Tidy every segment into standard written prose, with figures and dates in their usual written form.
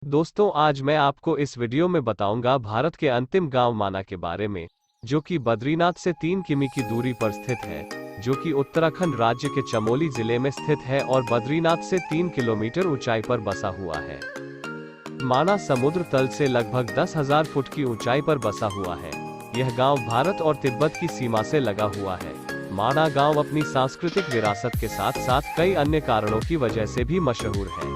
दोस्तों, आज मैं आपको इस वीडियो में बताऊंगा भारत के अंतिम गांव माना के बारे में, जो कि बद्रीनाथ से 3 किमी की दूरी पर स्थित है, जो कि उत्तराखंड राज्य के चमोली जिले में स्थित है और बद्रीनाथ से 3 किलोमीटर ऊंचाई पर बसा हुआ है। माना समुद्र तल से लगभग 10,000 फुट की ऊंचाई पर बसा हुआ है। यह गांव भारत और तिब्बत की सीमा से लगा हुआ है। माना गांव अपनी सांस्कृतिक विरासत के साथ साथ कई अन्य कारणों की वजह से भी मशहूर है।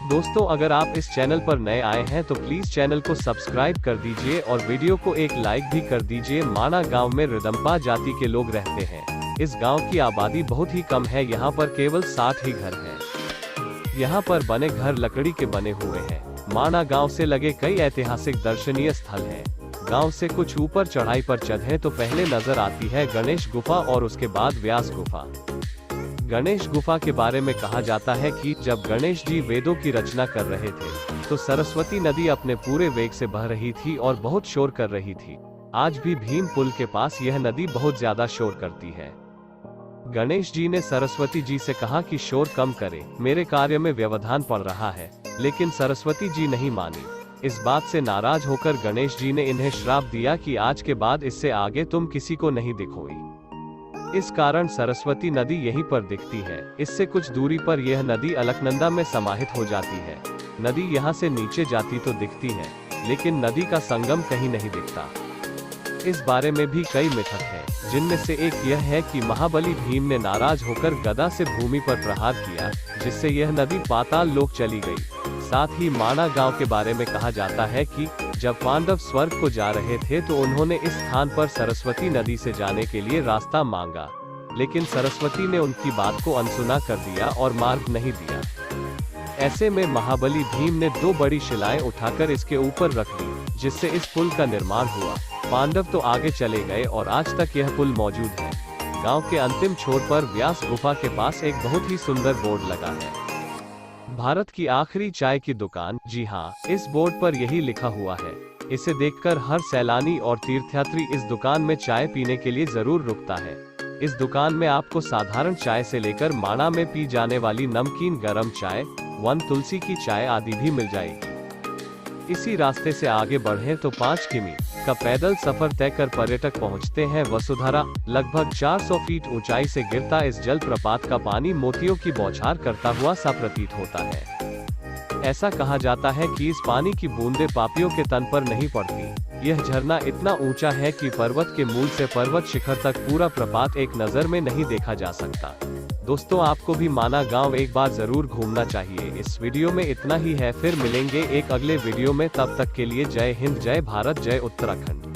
दोस्तों, अगर आप इस चैनल पर नए आए हैं तो प्लीज चैनल को सब्सक्राइब कर दीजिए और वीडियो को एक लाइक भी कर दीजिए। माना गांव में रिदम्पा जाति के लोग रहते हैं। इस गांव की आबादी बहुत ही कम है। यहाँ पर केवल 60 ही घर हैं। यहाँ पर बने घर लकड़ी के बने हुए हैं। माना गांव से लगे कई ऐतिहासिक दर्शनीय स्थल हैं। गांव से कुछ ऊपर चढ़ाई पर चढ़े तो पहले नजर आती है गणेश गुफा और उसके बाद व्यास गुफा। गणेश गुफा के बारे में कहा जाता है कि जब गणेश जी वेदों की रचना कर रहे थे तो सरस्वती नदी अपने पूरे वेग से बह रही थी और बहुत शोर कर रही थी। आज भी भीम पुल के पास यह नदी बहुत ज्यादा शोर करती है। गणेश जी ने सरस्वती जी से कहा कि शोर कम करे, मेरे कार्य में व्यवधान पड़ रहा है, लेकिन सरस्वती जी नहीं मानी। इस बात से नाराज होकर गणेश जी ने इन्हें श्राप दिया कि आज के बाद इससे आगे तुम किसी को नहीं दिखोगी। इस कारण सरस्वती नदी यहीं पर दिखती है। इससे कुछ दूरी पर यह नदी अलकनंदा में समाहित हो जाती है। नदी यहाँ से नीचे जाती तो दिखती है, लेकिन नदी का संगम कहीं नहीं दिखता। इस बारे में भी कई मिथक हैं, जिनमें से एक यह है कि महाबली भीम ने नाराज होकर गदा से भूमि पर प्रहार किया, जिससे यह नदी पाताल लोक चली गई। साथ ही माना गांव के बारे में कहा जाता है कि जब पांडव स्वर्ग को जा रहे थे तो उन्होंने इस स्थान पर सरस्वती नदी से जाने के लिए रास्ता मांगा, लेकिन सरस्वती ने उनकी बात को अनसुना कर दिया और मार्ग नहीं दिया। ऐसे में महाबली भीम ने 2 बड़ी शिलाएं उठाकर इसके ऊपर रख दी, जिससे इस पुल का निर्माण हुआ। पांडव तो आगे चले गए और आज तक यह पुल मौजूद है। गांव के अंतिम छोर पर व्यास गुफा के पास एक बहुत ही सुंदर बोर्ड लगा है, भारत की आखिरी चाय की दुकान। जी हाँ, इस बोर्ड पर यही लिखा हुआ है। इसे देखकर हर सैलानी और तीर्थयात्री इस दुकान में चाय पीने के लिए जरूर रुकता है। इस दुकान में आपको साधारण चाय से लेकर माना में पी जाने वाली नमकीन गरम चाय, वन तुलसी की चाय आदि भी मिल जाएगी। इसी रास्ते से आगे बढ़े तो 5 किमी का पैदल सफर तय कर पर्यटक पहुंचते हैं वसुधारा। लगभग 400 फीट ऊंचाई से गिरता इस जल प्रपात का पानी मोतियों की बौछार करता हुआ सा प्रतीत होता है। ऐसा कहा जाता है कि इस पानी की बूंदें पापियों के तन पर नहीं पड़ती। यह झरना इतना ऊंचा है कि पर्वत के मूल से पर्वत शिखर तक पूरा प्रपात एक नजर में नहीं देखा जा सकता। दोस्तों, आपको भी माना गांव एक बार जरूर घूमना चाहिए। इस वीडियो में इतना ही है, फिर मिलेंगे एक अगले वीडियो में। तब तक के लिए जय हिंद, जय भारत, जय उत्तराखंड।